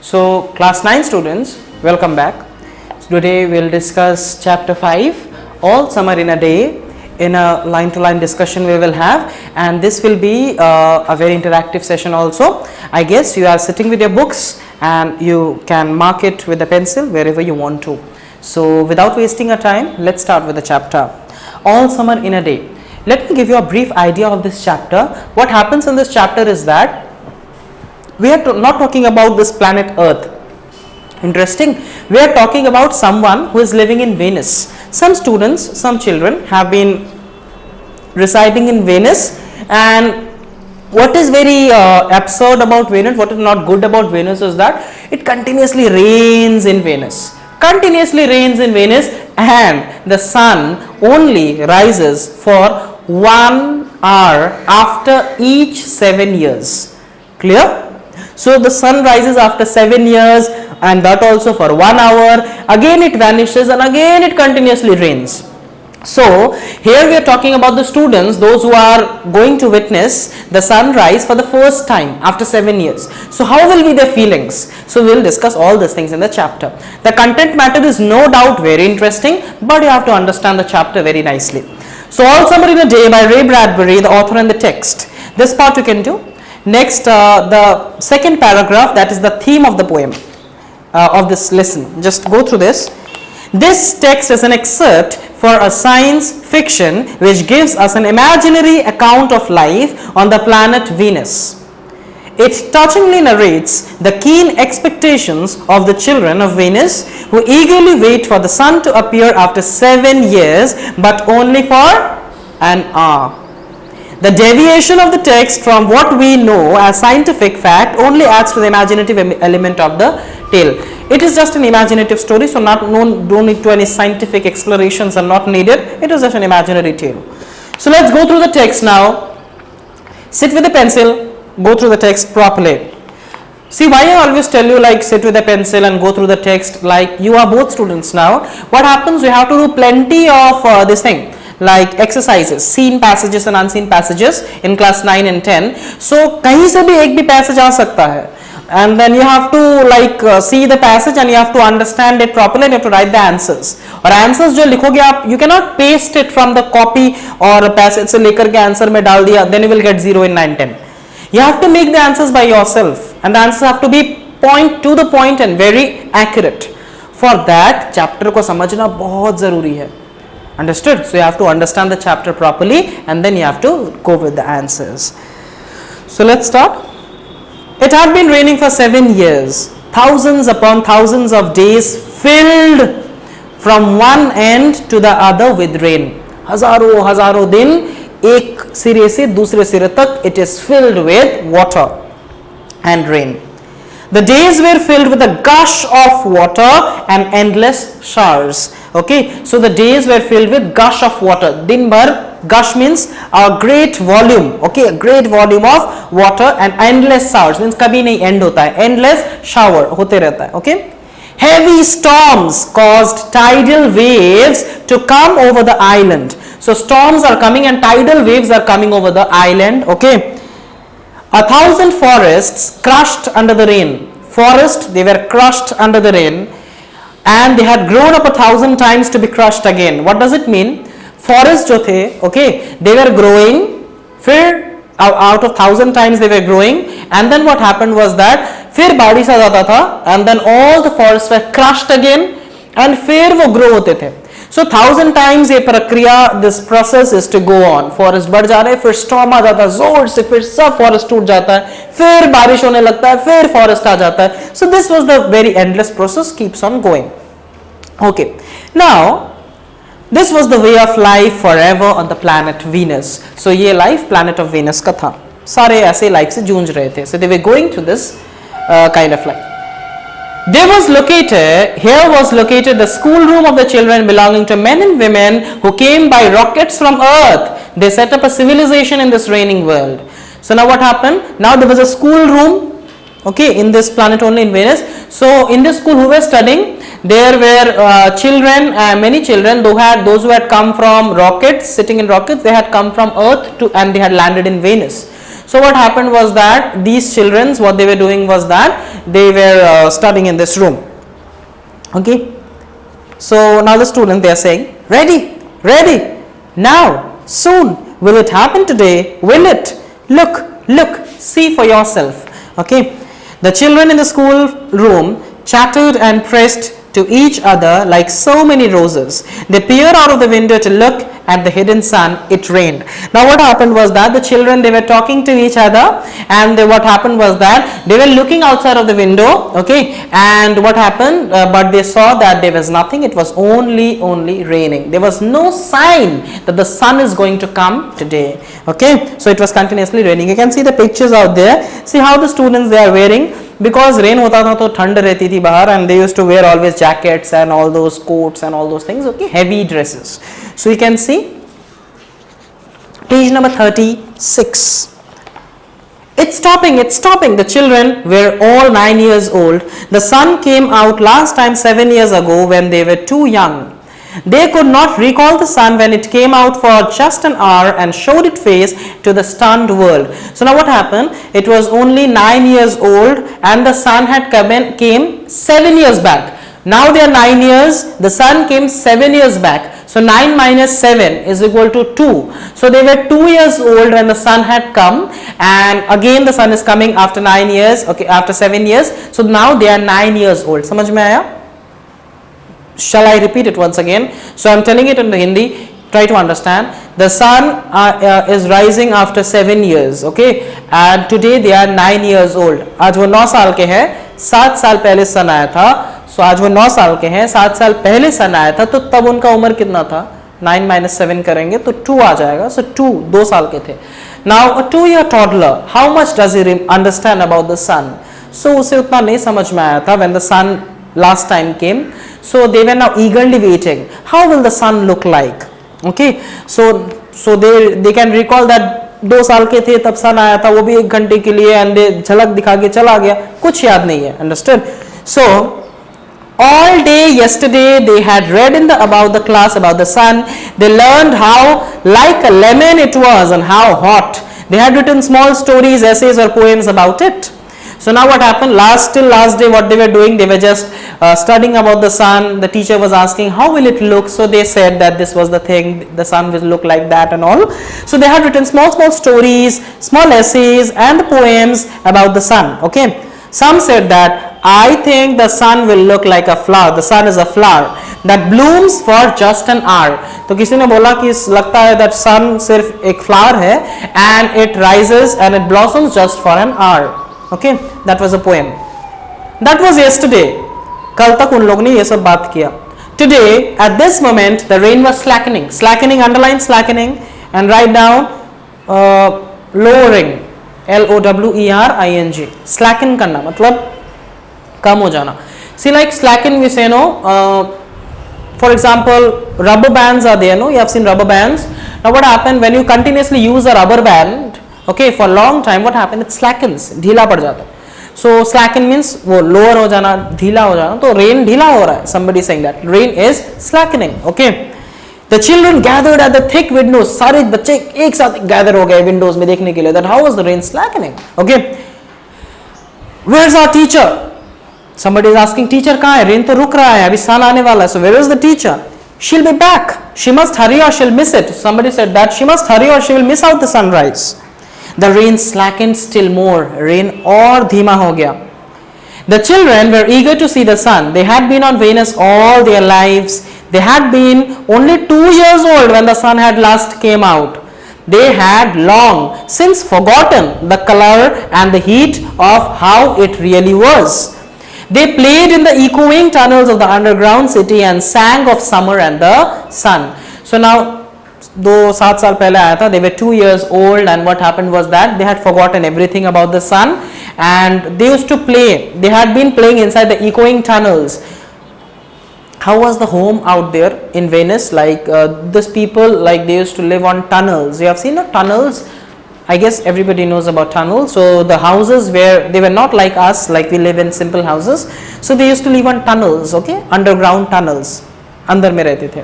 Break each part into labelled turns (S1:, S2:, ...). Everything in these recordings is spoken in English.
S1: So, class 9 students, welcome back. Today we'll discuss chapter 5, All Summer in a Day. In a line to line discussion we will have, and this will be a very interactive session also. I guess you are sitting with your books and you can mark it with a pencil wherever you want to. So, without wasting our time, let's start with the chapter, All Summer in a Day. Let me give you a brief idea of this chapter. What happens in this chapter is that we are not talking about this planet Earth. Interesting. We are talking about someone who is living in Venus. Some students, some children have been residing in Venus, and what is very absurd about Venus, what is not good about Venus is that it continuously rains in Venus. Continuously rains in Venus, and the sun only rises for 1 hour after each 7 years. Clear? So the sun rises after 7 years, and that also for 1 hour. Again it vanishes, and again it continuously rains. So here we are talking about the students, those who are going to witness the sunrise for the first time after 7 years. So how will be their feelings? So we will discuss all these things in the chapter. The content matter is no doubt very interesting, but you have to understand the chapter very nicely. So All Summer in a Day by Ray Bradbury, the author and the text. This part you can do. Next, the second paragraph, that is the theme of the poem of this lesson. Just go through this. This text is an excerpt for a science fiction which gives us an imaginary account of life on the planet Venus. It touchingly narrates the keen expectations of the children of Venus, who eagerly wait for the sun to appear after 7 years, but only for an hour. The deviation of the text from what we know as scientific fact only adds to the imaginative element of the tale. It is just an imaginative story, so don't need to any scientific explorations are not needed. It is just an imaginary tale. So let's go through the text now. Sit with a pencil, go through the text properly. See, why I always tell you like sit with a pencil and go through the text, like you are both students now. What happens, you have to do plenty of this thing, like exercises, seen passages and unseen passages in class 9 and 10. So कहीं से भी एक भी passage आ सकता है, and then you have to like see the passage and you have to understand it properly and you have to write the answers. और answers जो लिखोगे आप, you cannot paste it from the copy और passage से लेकर के answer में डाल दिया, then you will get 0 in 9 10. You have to make the answers by yourself, and the answers have to be to the point and very accurate. For that chapter को समझना बहुत जरूरी है. Understood? So you have to understand the chapter properly, and then you have to go with the answers. So let's start. It had been raining for 7 years, thousands upon thousands of days filled from one end to the other with rain. हजारों दिन एक सिरे से दूसरे सिरे तक it is filled with water and rain. The days were filled with a gush of water and endless showers. Okay, so the days were filled with gush of water. Din bhar, gush means a great volume. Okay, a great volume of water, and endless showers means kabhi nahi end hota hai. Endless shower hote rehta hai. Okay, heavy storms caused tidal waves to come over the island. So storms are coming and tidal waves are coming over the island. Okay. 1,000 forests crushed under the rain. They were crushed under the rain, and they had grown up 1,000 times to be crushed again. What does it mean? Forests jo the, okay, they were growing, फिर out of 1,000 times they were growing, and then what happened was that फिर बारिश आ जाता था, and then all the forests were crushed again, and फिर वो grow होते थे. So 1,000 times ये प्रक्रिया, this process is to go on. Forest बढ़ जा रहे, फिर storm आ जाता है जोर से, फिर सब forest टूट जाता है, फिर बारिश होने लगता है, फिर forest आ जाता है. So this was the very endless process, keeps on going. Okay, now this was the way of life forever on the planet Venus. So ये life planet of Venus का था. सारे ऐसे life से जूझ रहे थे. So they were going to this kind of life. Here was located the schoolroom of the children belonging to men and women who came by rockets from Earth. They set up a civilization in this raining world. So now what happened? Now there was a schoolroom, okay, in this planet only in Venus. So in this school who were studying, there were children, many children, those who had come from rockets, sitting in rockets, they had come from Earth and they had landed in Venus. So what happened was that these children, what they were doing was that they were studying in this room. Okay, so now the students, they are saying, ready, ready, now, soon, will it happen today, will it, look, see for yourself. Okay, the children in the school room chattered and pressed to each other like so many roses. They peered out of the window to look at the hidden sun. It rained. Now what happened was that the children, they were talking to each other, and what happened was that they were looking outside of the window. Okay, and what happened, but they saw that there was nothing. It was only raining. There was no sign that the sun is going to come today. Okay, so it was continuously raining. You can see the pictures out there. See how the students, they are wearing, because rain होता था तो ठंड रहती थी बाहर, and they used to wear always jackets and all those coats and all those things. Okay, heavy dresses. So you can see page number 36. It's stopping. The children were all 9 years old. The sun came out last time 7 years ago when they were too young. They could not recall the sun when it came out for just an hour and showed its face to the stunned world. So now what happened? It was only 9 years old, and the sun had came 7 years back. Now they are 9 years. The sun came 7 years back. So 9 minus 7 is equal to 2. So they were 2 years old when the sun had come, and again the sun is coming after 9 years. Okay, after 7 years. So now they are 9 years old. समझ में आया? Shall I repeat it once again? So I'm telling it in the Hindi. Try to understand. The sun is rising after 7 years. Okay, and today they are 9 years old. आज वो 9 साल के हैं. 7 साल पहले सन आया था. So आज वो 9 साल के हैं. 7 साल पहले सन आया था, तो तब उनका उम्र कितना था? 9 minus 7 करेंगे तो 2 आ जाएगा. So 2 साल के थे. Now a 2-year toddler, how much does he understand about the sun? So उसे उतना नहीं समझ में आया था when the sun last time came. So they were now eagerly waiting. How will the sun look like? Okay, so they can recall that 2 साल के थे तब सन आया था, वो भी 1 घंटे के लिए, एंड झलक दिखा के चला गया, कुछ याद नहीं है. Understood? So all day yesterday they had read about the class about the sun. They learned how like a lemon it was and how hot. They had written small stories, essays or poems about it. So now what happened? Till last day what they were doing, they were just studying about the sun. The teacher was asking how will it look, so they said that this was the thing, the sun will look like that and all. So they had written small stories, small essays and poems about the sun. Okay, some said that I think the sun will look like a flower. The sun is a flower that blooms for just an hour. तो किसी ने बोला कि लगता है that sun सिर्फ एक flower है and it rises and it blossoms just for an hour. Okay, that was a poem. That was yesterday. कल तक उन लोगों ने ये सब बात किया. Today, at this moment, the rain was slackening. Slackening, underline slackening, and write down lowering. Lowering. Slacken करना मतलब कम हो जाना. See, like slacken, we say no. For example, rubber bands are there. No, you have seen rubber bands. Now, what happened when you continuously use a rubber band? Okay, for a long time, what happened? It slackens, ढीला पड़ जाता है. So slacken means वो lower हो जाना, ढीला हो जाना. तो rain ढीला हो रहा है. Somebody saying that rain is slackening. Okay. The children gathered at the thick windows. सारे बच्चे एक साथ gather हो गए windows में देखने के लिए. That how was the rain slackening? Okay. Where's our teacher? Somebody is asking, teacher कहाँ है? Rain तो रुक रहा है, अभी sun आने वाला है. So where is the teacher? She'll be back. She must hurry or she'll miss it. Somebody said that she must hurry or she will miss out the sunrise. The rain slackened still more. Rain और धीमा हो गया. The children were eager to see the sun. They had been on Venus all their lives. They had been only 2 years old when the sun had last came out. They had long since forgotten the color and the heat of how it really was. They played in the echoing tunnels of the underground city and sang of summer and the sun. So now, 7 साल पहले आया था, they were 2 years old, and what happened was that they had forgotten everything about the sun, and they used to play. They had been playing inside the echoing tunnels. How was the home out there in Venice? Like these people, like they used to live on tunnels. You have seen the tunnels. I guess everybody knows about tunnels. So the houses where they were not like us, like we live in simple houses. So they used to live on tunnels. Okay, underground tunnels. अंदर में रहते थे.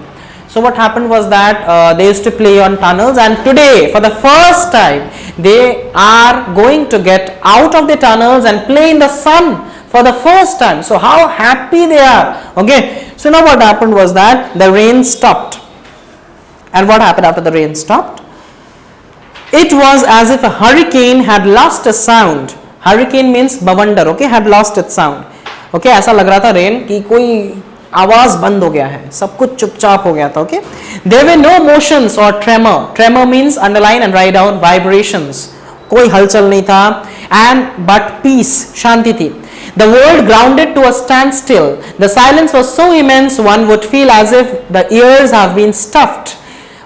S1: So what happened was that they used to play on tunnels, and today for the first time they are going to get out of the tunnels and play in the sun for the first time. So how happy they are. Okay, so now what happened was that the rain stopped. And what happened after the rain stopped? It was as if a hurricane had lost its sound. Hurricane means bavander, okay, had lost its sound. Okay, ऐसा लग रहा था rain कि कोई आवाज बंद हो गया है, सब कुछ चुपचाप हो गया था. Okay, there were no motions or tremor. Tremor means underline and write down vibrations. कोई हलचल नहीं था. And but peace, शांति थी. The world grounded to a standstill. The silence was so immense one would feel as if the ears have been stuffed.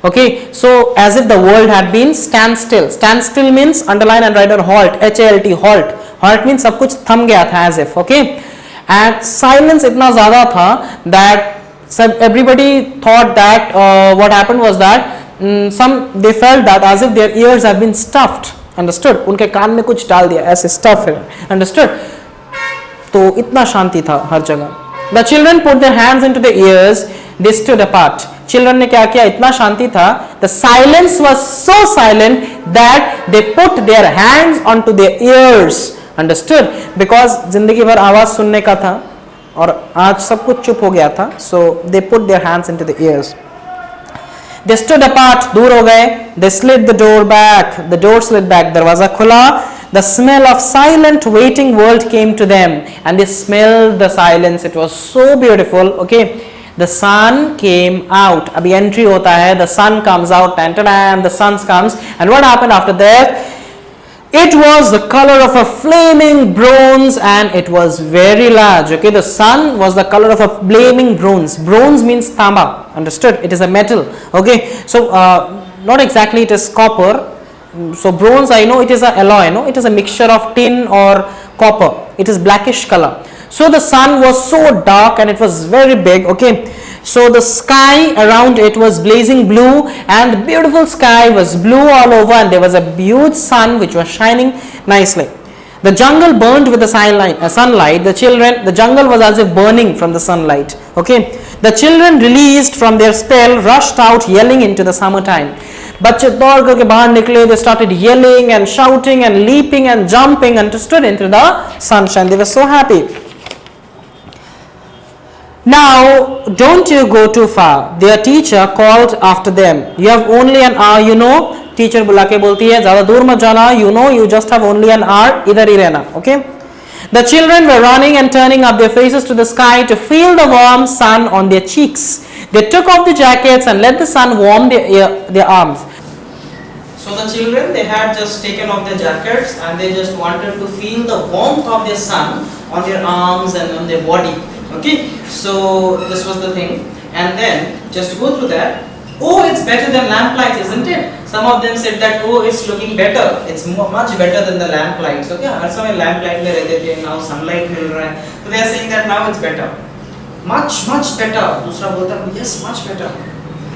S1: Okay, so as if the world had been standstill. Standstill means underline and write down halt. HALT, halt. Halt means सब कुछ थम गया था as if. Okay, and silence इतना ज़्यादा था that everybody thought that what happened was that they felt that as if their ears have been stuffed. Understood? उनके कान में कुछ डाल दिया ऐसे stuff है. Understood? तो इतना शांति था हर जगह. The children put their hands into their ears. They stood apart. Children ने क्या किया? इतना शांति था. The silence was so silent that they put their hands onto their ears. Understood? Because जिंदगी भर आवाज सुनने का था और आज सब कुछ चुप हो गया था. So they put their hands into the ears. They stood apart. दूर हो गए. They slid the door back. The door slid back. दरवाजा खुला. The smell of silent waiting world came to them and they smelled the silence. It was so beautiful. Okay, the sun came out. Abhi entry hota hai. The sun comes out. The sun comes. And what happened after that? It was the color of a flaming bronze and it was very large. Okay, the sun was the color of a flaming bronze. Bronze means tamba. Understood? It is a metal. Okay, so not exactly it is copper. So bronze, I know it is a alloy, no? It is a mixture of tin or copper. It is blackish color. So the sun was so dark and it was very big. Okay, so the sky around it was blazing blue and the beautiful sky was blue all over and there was a huge sun which was shining nicely. The jungle burned with the sunlight. The jungle was as if burning from the sunlight. Okay, the children released from their spell rushed out yelling into the summertime. बच्चे दौड़ करके बाहर निकले. They started yelling and shouting and leaping and jumping and stood into the sunshine. They were so happy. Now, don't you go too far. Their teacher called after them. You have only an hour, you know. Teacher बुला के बोलती है ज़्यादा दूर मत जाना. You know, you just have only an hour. इधर ही रहना. Okay. The children were running and turning up their faces to the sky to feel the warm sun on their cheeks. They took off the jackets and let the sun warm their arms. So the children, they had just taken off their jackets and they just wanted to feel the warmth of the sun on their arms and on their body. Okay, so this was the thing. And then, just to go through that, oh, it's better than lamplight, isn't it? Some of them said that, oh, it's looking better. It's much better than the lamplights. Okay, हर समय lamplight में रहते थे, now sunlight मिल रहा है. So they are saying that now it's better. Much better. दूसरा बोलता है, yes, much better.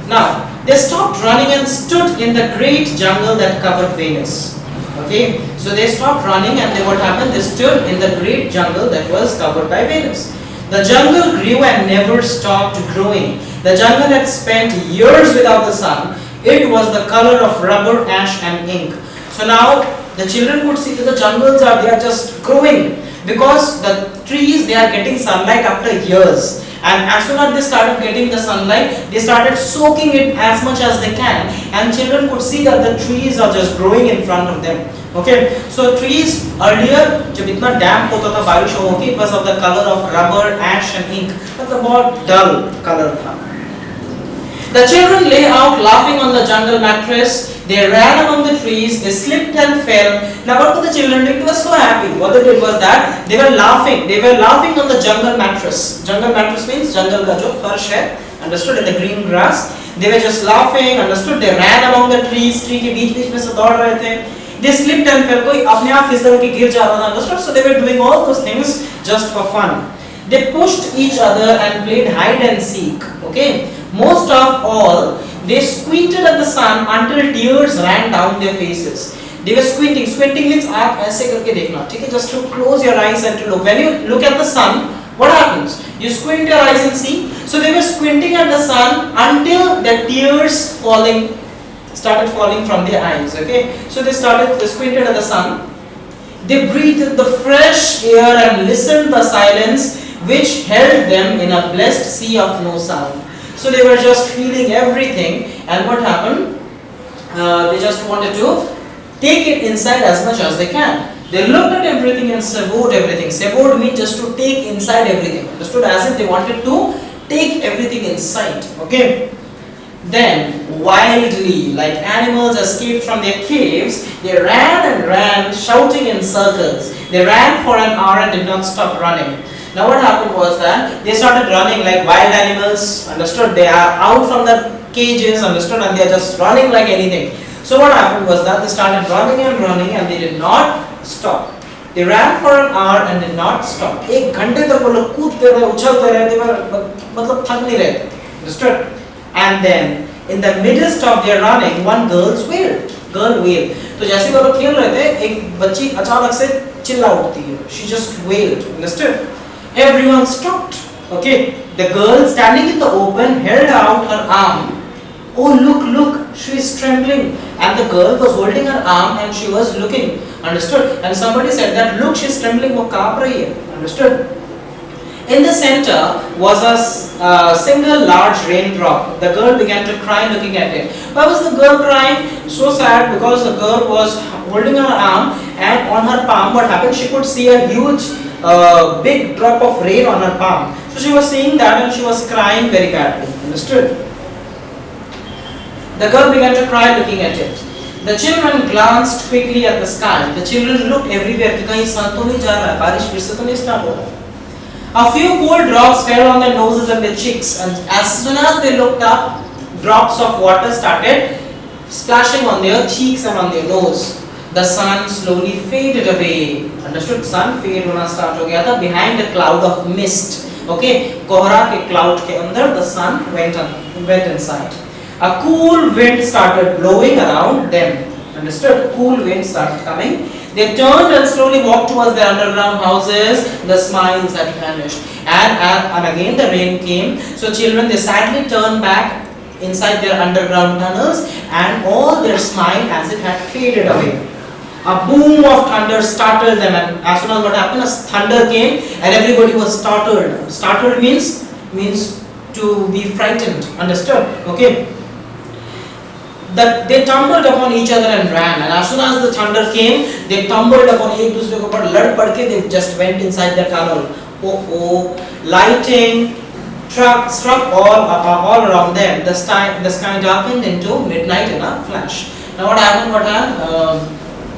S1: Now, they stopped running and stood in the great jungle that covered Venus. Okay, so they stopped running and what happened? They stood in the great jungle that was covered by Venus. The jungle grew and never stopped growing. The jungle had spent years without the sun. It was the color of rubber, ash and ink. So now the children could see that the jungles they are just growing because the trees, they are getting sunlight after years. And as soon as they started getting the sunlight, they started soaking it as much as they can. And children could see that the trees are just growing in front of them. Okay, so trees earlier, जब इतना damp होता था बारिश होगी, it was of the color of rubber, ash and ink. But the more dull color था. The children lay out laughing on the jungle mattress. They ran among the trees. They slipped and fell. Now what did the children do? They were so happy. What they did was that they were laughing. They were laughing on the jungle mattress. Jungle mattress means jungle का जो फर्श है. Understood? In the green grass. They were just laughing. Understood? They ran among the trees. Tree के बीच में से दौड़ रहे थे. They slipped and fell. कोई अपने आप फिसल के गिर जा रहा था. Understood? So they were doing all those things just for fun. They pushed each other and played hide and seek. Okay. Most of all, they squinted at the sun until tears ran down their faces. They were squinting. Squinting means आप ऐसे करके देखना. ठीक है? Just to close your eyes and to look. When you look at the sun, what happens? You squint your eyes and see. So they were squinting at the sun until their tears falling started falling from their eyes. Okay, so they squinted at the sun. They breathed the fresh air and listened the silence which held them in a blessed sea of no sound. So they were just feeling everything, and what happened? They just wanted to take it inside as much as they can. They looked at everything and savored everything. Savored means just to take inside everything. Understood? As if they wanted to take everything inside. Okay. Then, wildly, like animals escaped from their caves, they ran and ran, shouting in circles. They ran for an hour and did not stop running. Now what happened was that they started running like wild animals, understood? They are out from the cages, understood? And they are just running like anything. So what happened was that they started running and they did not stop. They ran for an hour and did not stop. एक घंटे तक वो लोग कूदते रहे, उछलते रहे, they were मतलब थक नहीं रहे थे. Understood? And then in the midst of their running, one girl wailed. तो जैसे वो लोग खेल रहे थे, एक बच्ची अचानक से चिल्ला उठती है. She just wailed. Understood? Everyone stopped. Okay. The girl standing in the open held out her arm. Oh look, she is trembling. And the girl was holding her arm and she was looking. Understood? And somebody said that look, she is trembling. वो कांप रही है. Understood? In the center was a single large raindrop. The girl began to cry looking at it. Why was the girl crying? So sad, because the girl was holding her arm and on her palm what happened? She could see a huge big drop of rain on her palm. So she was seeing that and she was crying very badly. Understood? The girl began to cry looking at it. The children glanced quickly at the sky. The children looked everywhere. कि कहीं सन तो नहीं जा रहा है, बारिश फिर से तो नहीं स्टार्ट हो रहा है. A few cold drops fell on their noses and their cheeks, and as soon as they looked up, drops of water started splashing on their cheeks and on their nose. The sun slowly faded away. Understood? Sun fade होना start हो गया था behind a cloud of mist. Okay, कोहरा के cloud के अंदर the sun went inside. A cool wind started blowing around them. Understood? Cool wind started coming. They turned and slowly walked towards their underground houses. The smiles had vanished. And again the rain came. So children, they sadly turned back inside their underground tunnels, and all their smile as it had faded away. A boom of thunder startled them, and as soon as what happened, as thunder came and everybody was startled. Startled means to be frightened. Understood? Okay. That they tumbled upon each other and ran, and as soon as the thunder came, they tumbled upon एक दूसरे के ऊपर लड़ पड़ के they just went inside the tunnel. Oh, lightning struck all around them. The sky darkened into midnight in a flash. Now what happened?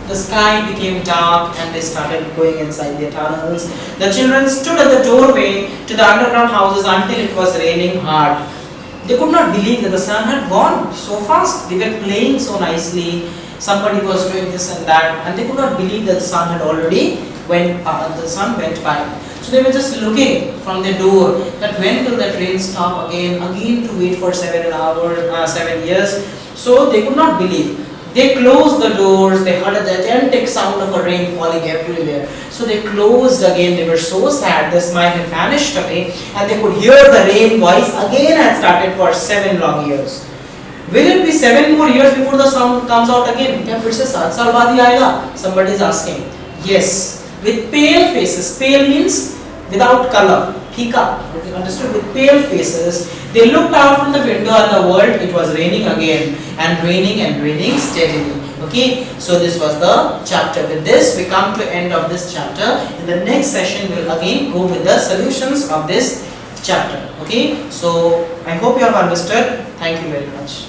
S1: The sky became dark and they started going inside their tunnels. The children stood at the doorway to the underground houses until it was raining hard. They could not believe that the sun had gone so fast. They were playing so nicely. Somebody was doing this and that, and they could not believe that the sun had already went by. So they were just looking from their door that when will that rain stop again to wait for 7 years. So they could not believe. They closed the doors. They heard a gigantic sound of a rain falling everywhere. So they closed again. They were so sad. The smile had vanished away, and they could hear the rain voice again had started for 7 long years. Will it be 7 more years before the sun comes out again? क्या फिर से 7 साल बाद ही आएगा? Somebody is asking. Yes, with pale faces. Pale means without color. Phika. Understood? With pale faces, they looked out from the window at the world. It was raining again, and raining steadily. Okay, so this was the chapter. With this, we come to end of this chapter. In the next session, we'll again go with the solutions of this chapter. Okay, so I hope you have understood. Thank you very much.